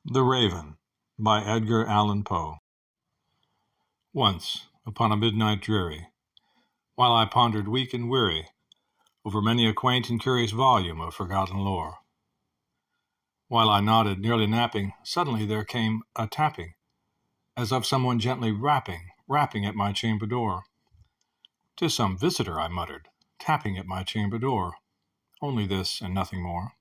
The Raven by Edgar Allan Poe. Once, upon a midnight dreary, while I pondered weak and weary over many a quaint and curious volume of forgotten lore, while I nodded, nearly napping, suddenly there came a tapping, as of someone gently rapping at my chamber door. "'Tis some visitor," I muttered, "tapping at my chamber door. Only this, and nothing more."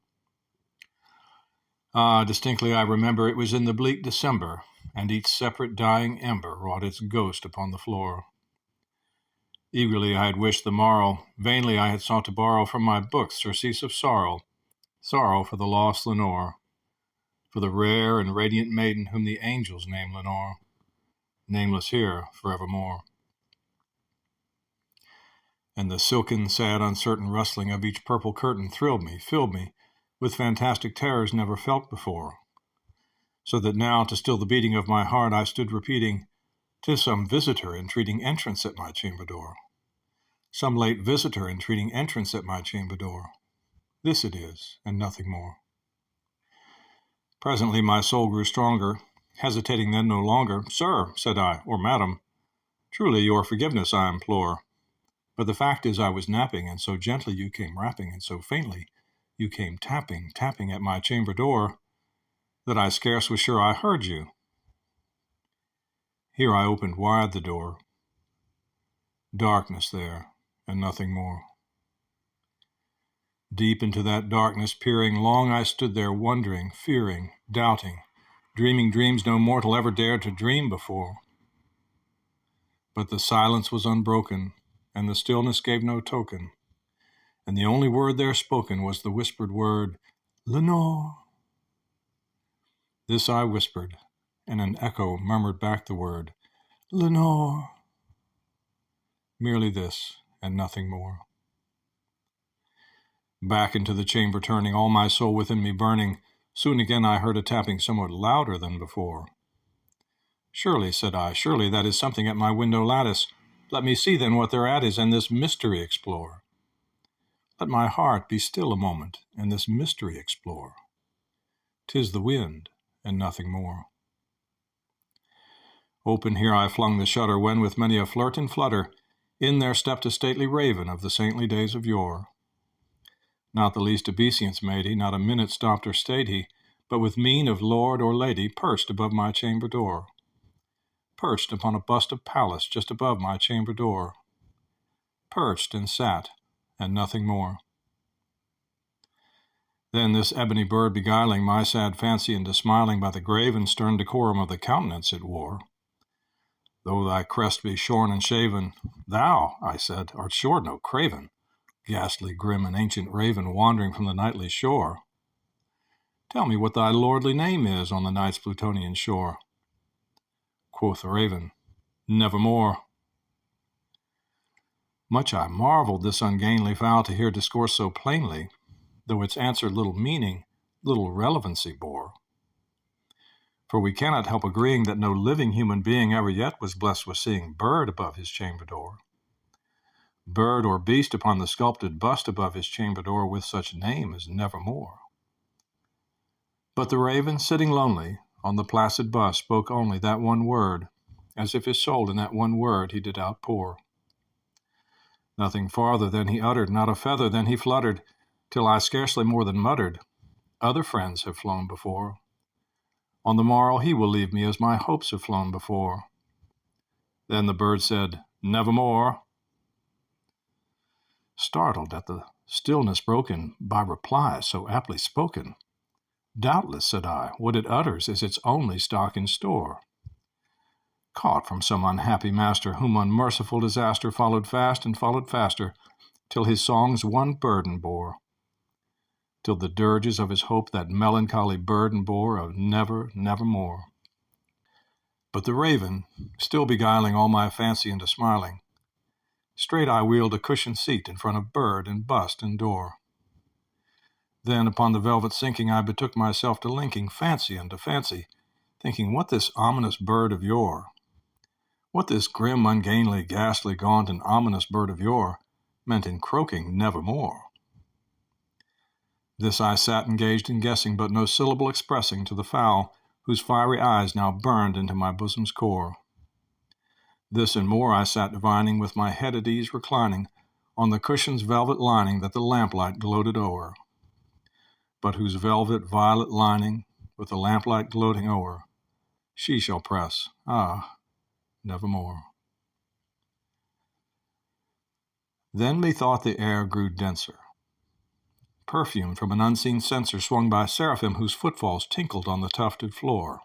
Distinctly I remember it was in the bleak December, and each separate dying ember wrought its ghost upon the floor. Eagerly I had wished the morrow, vainly I had sought to borrow from my books surcease of sorrow for the lost Lenore, for the rare and radiant maiden whom the angels name Lenore, nameless here forevermore. And the silken, sad, uncertain rustling of each purple curtain thrilled me, filled me, with fantastic terrors never felt before, so that now, to still the beating of my heart, I stood repeating, "'Tis some visitor entreating entrance at my chamber door. Some late visitor entreating entrance at my chamber door. This it is, and nothing more." Presently my soul grew stronger, hesitating then no longer. "Sir," said I, "or madam, truly your forgiveness I implore. But the fact is I was napping, and so gently you came rapping, and so faintly you came tapping at my chamber door, that I scarce was sure I heard you." Here I opened wide the door. Darkness there, and nothing more. Deep into that darkness peering, long I stood there wondering, fearing, doubting, dreaming dreams no mortal ever dared to dream before. But the silence was unbroken, and the stillness gave no token, and the only word there spoken was the whispered word, "Lenore." This I whispered, and an echo murmured back the word, "Lenore." Merely this, and nothing more. Back into the chamber turning, all my soul within me burning, soon again I heard a tapping somewhat louder than before. "Surely," said I, "surely that is something at my window lattice. Let me see then what thereat is, and this mystery explore. Let my heart be still a moment, and this mystery explore. 'Tis the wind, and nothing more." Open here I flung the shutter, when with many a flirt and flutter, in there stepped a stately raven of the saintly days of yore. Not the least obeisance made he, not a minute stopped or stayed he, but with mien of lord or lady perched above my chamber door. Perched upon a bust of Pallas just above my chamber door. Perched and sat, and nothing more. Then this ebony bird beguiling my sad fancy into smiling by the grave and stern decorum of the countenance it wore. "Though thy crest be shorn and shaven, thou," I said, "art sure no craven, ghastly, grim, and ancient raven wandering from the nightly shore. Tell me what thy lordly name is on the night's Plutonian shore." Quoth the raven, "Nevermore." Much I marveled this ungainly fowl to hear discourse so plainly, though its answer little meaning, little relevancy bore. For we cannot help agreeing that no living human being ever yet was blessed with seeing bird above his chamber door. Bird or beast upon the sculpted bust above his chamber door with such name as Nevermore. But the raven, sitting lonely on the placid bust, spoke only that one word, as if his soul in that one word he did outpour. Nothing farther than he uttered, not a feather than he fluttered, till I scarcely more than muttered, "Other friends have flown before. On the morrow he will leave me as my hopes have flown before." Then the bird said, "Nevermore." Startled at the stillness broken by reply so aptly spoken, "Doubtless," said I, "what it utters is its only stock in store, caught from some unhappy master, whom unmerciful disaster followed fast and followed faster, till his songs one burden bore, till the dirges of his hope that melancholy burden bore of never, nevermore." But the raven, still beguiling all my fancy into smiling, straight I wheeled a cushioned seat in front of bird and bust and door. Then upon the velvet sinking I betook myself to linking fancy unto fancy, thinking what this ominous bird of yore, what this grim, ungainly, ghastly, gaunt, and ominous bird of yore meant in croaking "Nevermore." This I sat engaged in guessing, but no syllable expressing to the fowl whose fiery eyes now burned into my bosom's core. This and more I sat divining, with my head at ease reclining on the cushion's velvet lining that the lamplight gloated o'er, but whose velvet violet lining, with the lamplight gloating o'er, she shall press, nevermore. Then methought the air grew denser, perfumed from an unseen censer swung by seraphim whose footfalls tinkled on the tufted floor.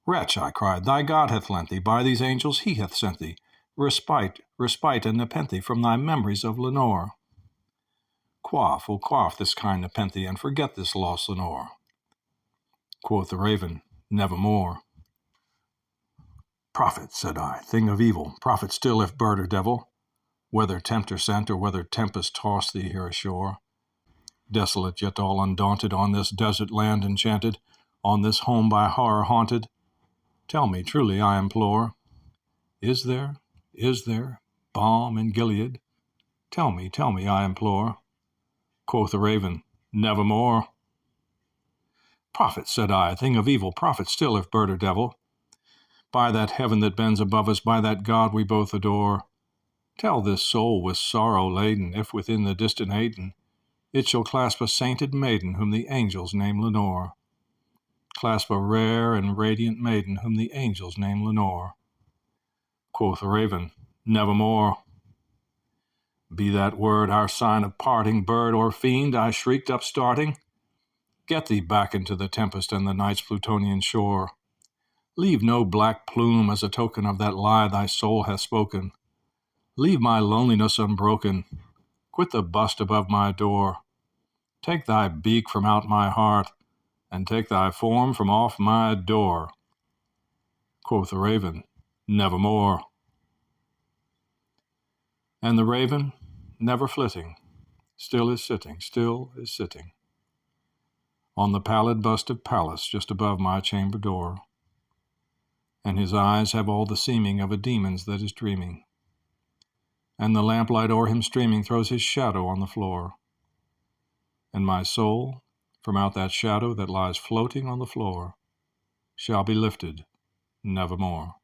Wretch, I cried, thy God hath lent thee, by these angels he hath sent thee, respite and nepenthe from thy memories of Lenore. Quaff, O quaff this kind nepenthe, and forget this lost Lenore. Quoth the raven, nevermore. Prophet, said I, thing of evil, prophet still if bird or devil, whether tempter sent or whether tempest tossed thee here ashore, desolate yet all undaunted on this desert land enchanted, on this home by horror haunted, tell me truly, I implore, is there balm in Gilead? Tell me, I implore. Quoth the raven, nevermore. Prophet, said I, thing of evil, prophet still if bird or devil, by that heaven that bends above us, by that God we both adore, tell this soul with sorrow laden, if within the distant Aidenn it shall clasp a sainted maiden whom the angels name Lenore. Clasp a rare and radiant maiden whom the angels name Lenore. Quoth the raven, nevermore. Be that word our sign of parting, bird or fiend, I shrieked upstarting. Get thee back into the tempest and the night's Plutonian shore. Leave no black plume as a token of that lie thy soul hath spoken. Leave my loneliness unbroken. Quit the bust above my door. Take thy beak from out my heart, and take thy form from off my door. Quoth the raven, nevermore. And the raven, never flitting, still is sitting on the pallid bust of Pallas just above my chamber door, and his eyes have all the seeming of a demon's that is dreaming, and the lamplight o'er him streaming throws his shadow on the floor, and my soul, from out that shadow that lies floating on the floor, shall be lifted nevermore.